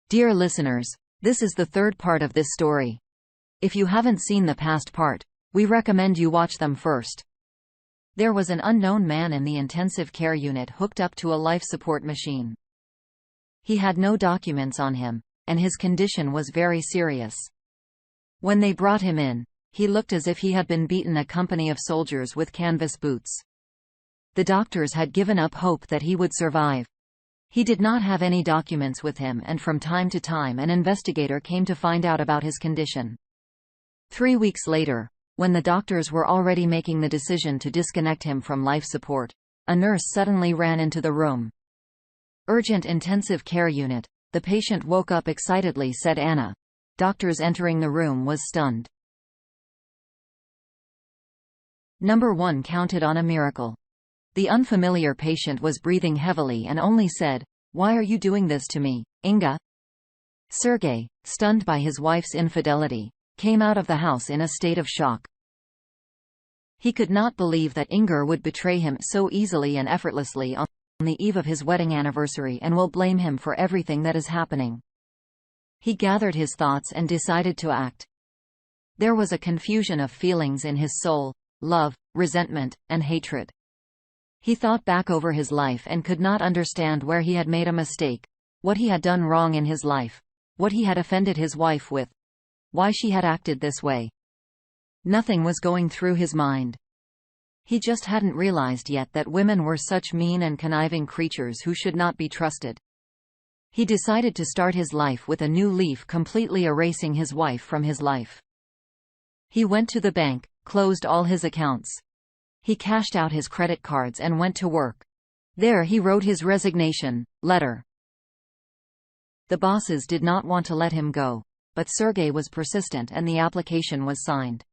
Dear listeners, this is the third part of this story. If you haven't seen the past part, we recommend you watch them first. There was an unknown man in the intensive care unit hooked up to a life support machine. He had no documents on him, and his condition was very serious. When they brought him in, he looked as if he had been beaten. A company of soldiers with canvas boots. The doctors had given up hope that he would survive. He did not have any documents with him, and from time to time an investigator came to find out about his condition. 3 weeks later, when the doctors were already making the decision to disconnect him from life support, a nurse suddenly ran into the room. "Urgent intensive care unit." The patient woke up excitedly, said Anna. Doctors entering the room was stunned. Number 1 counted on a miracle. The unfamiliar patient was breathing heavily and only said, "Why are you doing this to me, Inga?" Sergei, stunned by his wife's infidelity, came out of the house in a state of shock. He could not believe that Inger would betray him so easily and effortlessly on the eve of his wedding anniversary and will blame him for everything that is happening. He gathered his thoughts and decided to act. There was a confusion of feelings in his soul: love, resentment, and hatred. He thought back over his life and could not understand where he had made a mistake, what he had done wrong in his life, what he had offended his wife with, why she had acted this way. Nothing was going through his mind. He just hadn't realized yet that women were such mean and conniving creatures who should not be trusted. He decided to start his life with a new leaf, completely erasing his wife from his life. He went to the bank, closed all his accounts. He cashed out his credit cards and went to work. There he wrote his resignation letter. The bosses did not want to let him go, but Sergei was persistent and the application was signed.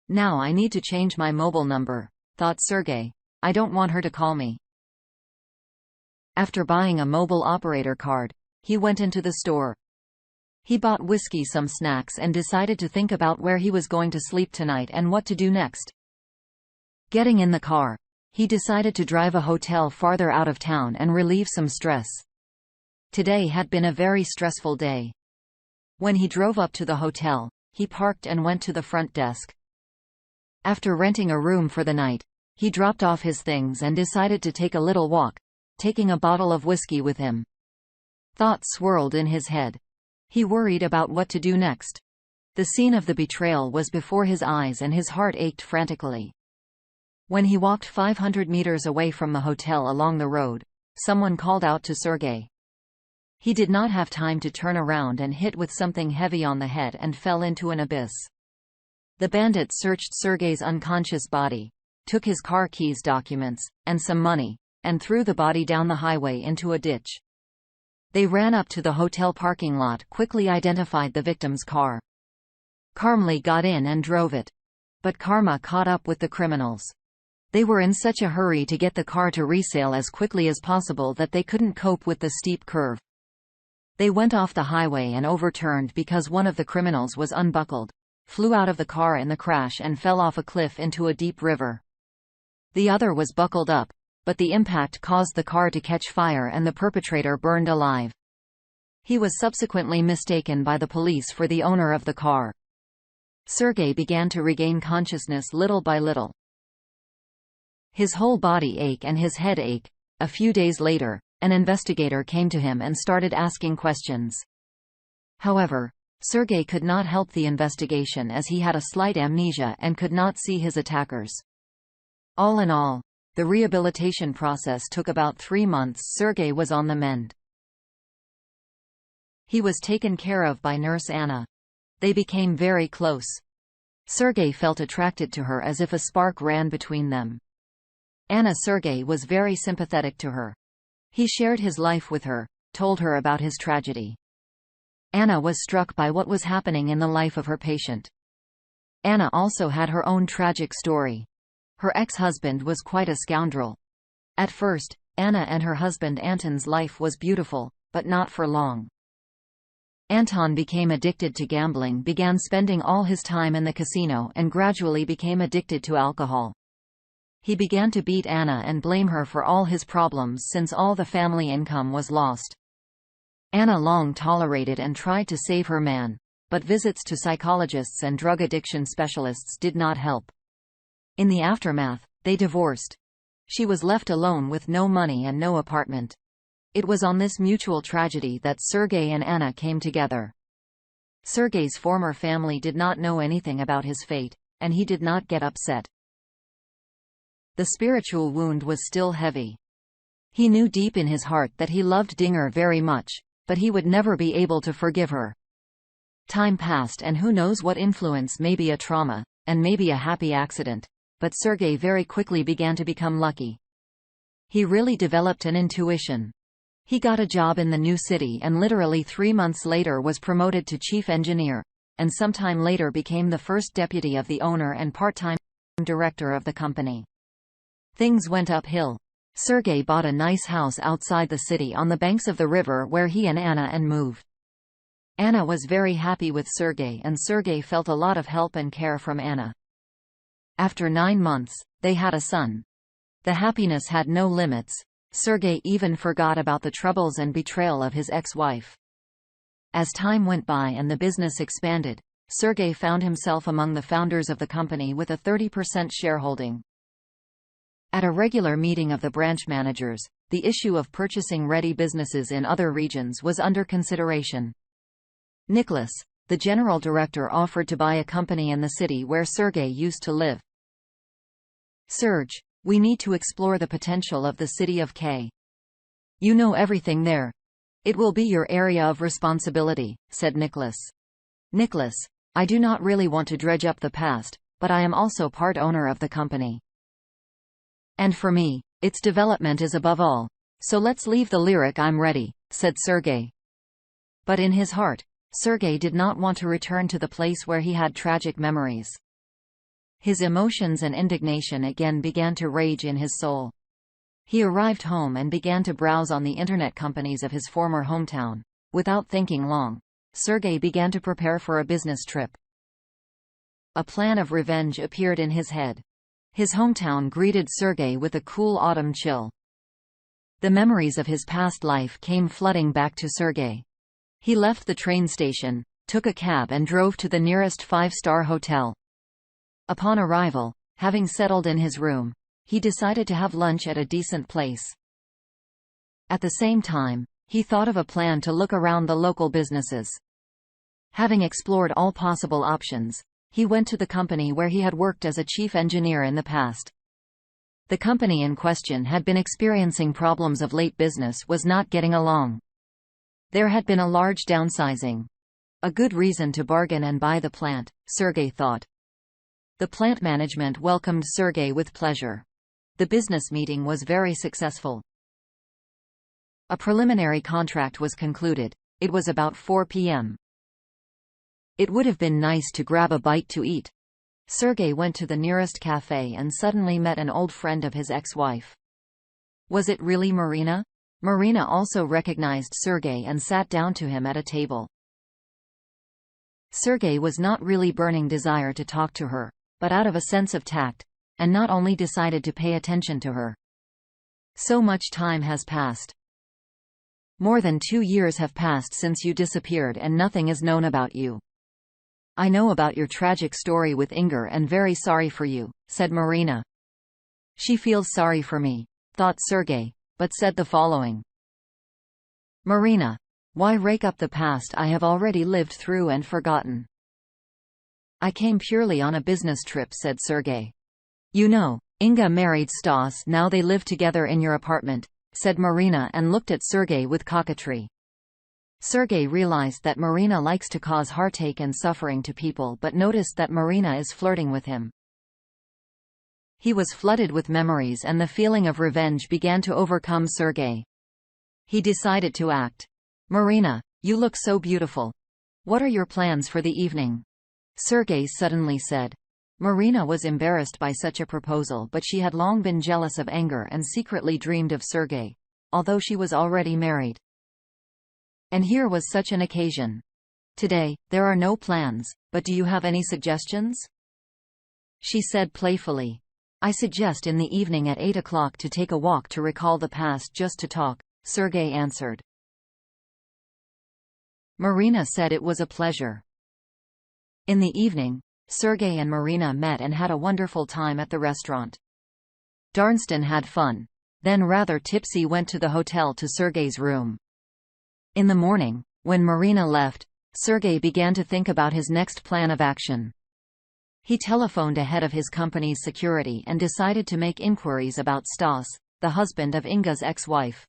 "Now I need to change my mobile number," thought Sergei. "I don't want her to call me." After buying a mobile operator card, he went into the store. He bought whiskey, some snacks, and decided to think about where he was going to sleep tonight and what to do next. Getting in the car, he decided to drive a hotel farther out of town and relieve some stress. Today had been a very stressful day. When he drove up to the hotel, he parked and went to the front desk. After renting a room for the night, he dropped off his things and decided to take a little walk, taking a bottle of whiskey with him. Thoughts swirled in his head. He worried about what to do next. The scene of the betrayal was before his eyes and his heart ached frantically. When he walked 500 meters away from the hotel along the road, someone called out to Sergei. He did not have time to turn around and hit with something heavy on the head and fell into an abyss. The bandit searched Sergei's unconscious body, took his car keys, documents, and some money, and threw the body down the highway into a ditch. They ran up to the hotel parking lot, quickly identified the victim's car. Calmly got in and drove it. But karma caught up with the criminals. They were in such a hurry to get the car to resale as quickly as possible that they couldn't cope with the steep curve. They went off the highway and overturned because one of the criminals was unbuckled, flew out of the car in the crash and fell off a cliff into a deep river. The other was buckled up, but the impact caused the car to catch fire and the perpetrator burned alive. He was subsequently mistaken by the police for the owner of the car. Sergei began to regain consciousness little by little. His whole body ached and his head ached. A few days later, an investigator came to him and started asking questions. However, Sergei could not help the investigation as he had a slight amnesia and could not see his attackers. All in all, the rehabilitation process took about 3 months. Sergei was on the mend. He was taken care of by Nurse Anna. They became very close. Sergei felt attracted to her as if a spark ran between them. Sergei was very sympathetic to her. He shared his life with her, told her about his tragedy. Anna was struck by what was happening in the life of her patient. Anna also had her own tragic story. Her ex-husband was quite a scoundrel. At first, Anna and her husband Anton's life was beautiful, but not for long. Anton became addicted to gambling, began spending all his time in the casino, and gradually became addicted to alcohol. He began to beat Anna and blame her for all his problems since all the family income was lost. Anna long tolerated and tried to save her man, but visits to psychologists and drug addiction specialists did not help. In the aftermath, they divorced. She was left alone with no money and no apartment. It was on this mutual tragedy that Sergei and Anna came together. Sergei's former family did not know anything about his fate, and he did not get upset. The spiritual wound was still heavy. He knew deep in his heart that he loved Dinger very much, but he would never be able to forgive her. Time passed, and who knows what influence, maybe a trauma, and maybe a happy accident, but Sergei very quickly began to become lucky. He really developed an intuition. He got a job in the new city and literally 3 months later was promoted to chief engineer, and sometime later became the first deputy of the owner and part-time director of the company. Things went uphill. Sergei bought a nice house outside the city on the banks of the river where he and Anna moved. Anna was very happy with Sergei, and Sergei felt a lot of help and care from Anna. After 9 months, they had a son. The happiness had no limits. Sergei even forgot about the troubles and betrayal of his ex-wife. As time went by and the business expanded, Sergei found himself among the founders of the company with a 30% shareholding. At a regular meeting of the branch managers, the issue of purchasing ready businesses in other regions was under consideration. Nicholas, the general director, offered to buy a company in the city where Sergei used to live. "Serge, we need to explore the potential of the city of K. You know everything there. It will be your area of responsibility," said Nicholas. "Nicholas, I do not really want to dredge up the past, but I am also part owner of the company. And for me, its development is above all. So let's leave the lyric 'I'm ready,'" said Sergei. But in his heart, Sergei did not want to return to the place where he had tragic memories. His emotions and indignation again began to rage in his soul. He arrived home and began to browse on the internet companies of his former hometown. Without thinking long, Sergei began to prepare for a business trip. A plan of revenge appeared in his head. His hometown greeted Sergei with a cool autumn chill. The memories of his past life came flooding back to Sergei. He left the train station, took a cab and drove to the nearest 5-star hotel. Upon arrival, having settled in his room, he decided to have lunch at a decent place. At the same time, he thought of a plan to look around the local businesses. Having explored all possible options, he went to the company where he had worked as a chief engineer in the past. The company in question had been experiencing problems of late, business was not getting along. There had been a large downsizing. A good reason to bargain and buy the plant, Sergei thought. The plant management welcomed Sergei with pleasure. The business meeting was very successful. A preliminary contract was concluded. It was about 4 p.m. It would have been nice to grab a bite to eat. Sergei went to the nearest cafe and suddenly met an old friend of his ex-wife. Was it really Marina? Marina also recognized Sergei and sat down to him at a table. Sergei was not really burning desire to talk to her, but out of a sense of tact, and not only decided to pay attention to her. "So much time has passed. More than 2 years have passed since you disappeared and nothing is known about you. I know about your tragic story with Inger and very sorry for you," said Marina. She feels sorry for me, thought Sergei, but said the following. "Marina, why rake up the past I have already lived through and forgotten? I came purely on a business trip," said Sergei. "You know, Inga married Stas, now they live together in your apartment," said Marina and looked at Sergei with coquetry. Sergei realized that Marina likes to cause heartache and suffering to people, but noticed that Marina is flirting with him. He was flooded with memories and the feeling of revenge began to overcome Sergei. He decided to act. "Marina, you look so beautiful. What are your plans for the evening?" Sergei suddenly said. Marina was embarrassed by such a proposal, but she had long been jealous of Inger and secretly dreamed of Sergei, although she was already married. And here was such an occasion. "Today, there are no plans, but do you have any suggestions?" she said playfully. "I suggest in the evening at 8 o'clock to take a walk to recall the past, just to talk," Sergei answered. Marina said it was a pleasure. In the evening, Sergei and Marina met and had a wonderful time at the restaurant. Darnston had fun. Then rather tipsy went to the hotel to Sergei's room. In the morning, when Marina left, Sergei began to think about his next plan of action. He telephoned ahead of his company's security and decided to make inquiries about Stas, the husband of Inga's ex-wife.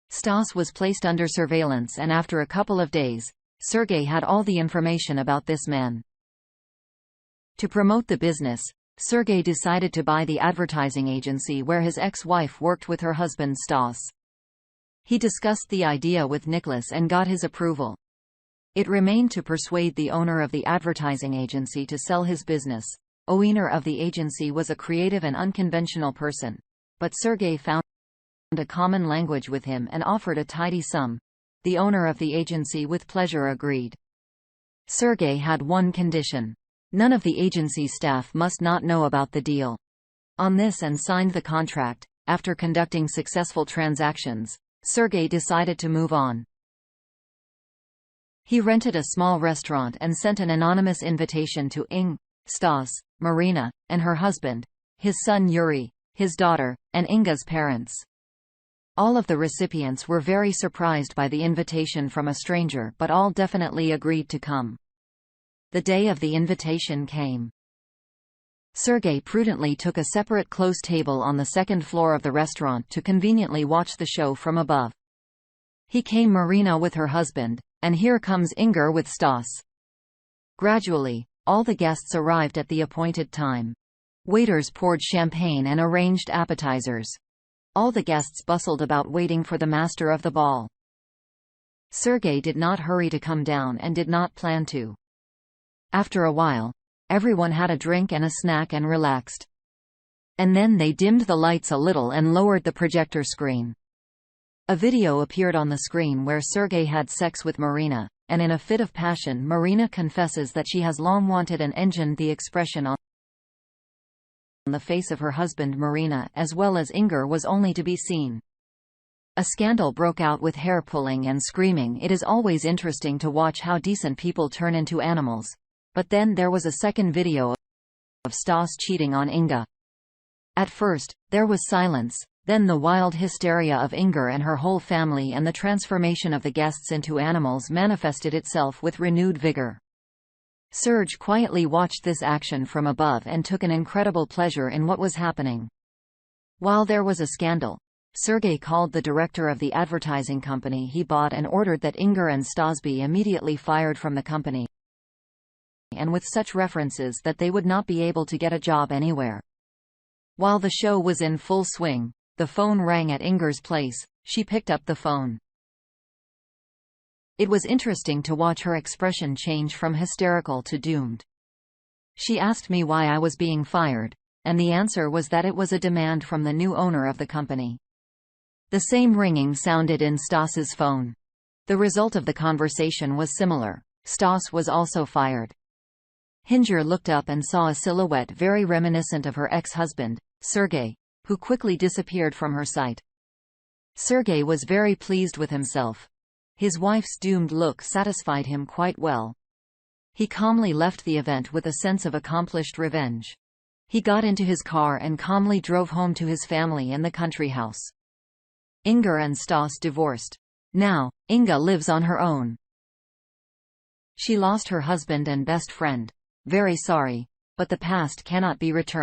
Stas was placed under surveillance, and after a couple of days, Sergei had all the information about this man. To promote the business, Sergei decided to buy the advertising agency where his ex-wife worked with her husband Stas. He discussed the idea with Nicholas and got his approval. It remained to persuade the owner of the advertising agency to sell his business. The owner of the agency was a creative and unconventional person, but Sergei found a common language with him and offered a tidy sum. The owner of the agency with pleasure agreed. Sergei had one condition. None of the agency staff must not know about the deal. On this and signed the contract. After conducting successful transactions, Sergei decided to move on. He rented a small restaurant and sent an anonymous invitation to Inga, Stas, Marina, and her husband, his son Yuri, his daughter, and Inga's parents. All of the recipients were very surprised by the invitation from a stranger, but all definitely agreed to come. The day of the invitation came. Sergei prudently took a separate close table on the second floor of the restaurant to conveniently watch the show from above. He came Marina with her husband, and here comes Inga with Stas. Gradually, all the guests arrived at the appointed time. Waiters poured champagne and arranged appetizers. All the guests bustled about waiting for the master of the ball. Sergei did not hurry to come down and did not plan to. After a while, everyone had a drink and a snack and relaxed. And then they dimmed the lights a little and lowered the projector screen. A video appeared on the screen where Sergei had sex with Marina, and in a fit of passion Marina confesses that she has long wanted and engined the expression on the face of her husband Marina as well as Inga was only to be seen. A scandal broke out with hair pulling and screaming. It is always interesting to watch how decent people turn into animals. But then there was a second video of Stas cheating on Inga. At first, there was silence, then the wild hysteria of Inga and her whole family and the transformation of the guests into animals manifested itself with renewed vigor. Serge quietly watched this action from above and took an incredible pleasure in what was happening. While there was a scandal, Sergei called the director of the advertising company he bought and ordered that Inga and Stas be immediately fired from the company, and with such references that they would not be able to get a job anywhere. While the show was in full swing, the phone rang at Inga's place. She picked up the phone. It was interesting to watch her expression change from hysterical to doomed. She asked me why I was being fired, and the answer was that it was a demand from the new owner of the company. The same ringing sounded in Stas's phone. The result of the conversation was similar. Stas was also fired. Hinge looked up and saw a silhouette very reminiscent of her ex-husband, Sergei, who quickly disappeared from her sight. Sergei was very pleased with himself. His wife's doomed look satisfied him quite well. He calmly left the event with a sense of accomplished revenge. He got into his car and calmly drove home to his family in the country house. Inga and Stas divorced. Now, Inga lives on her own. She lost her husband and best friend. Very sorry, but the past cannot be returned.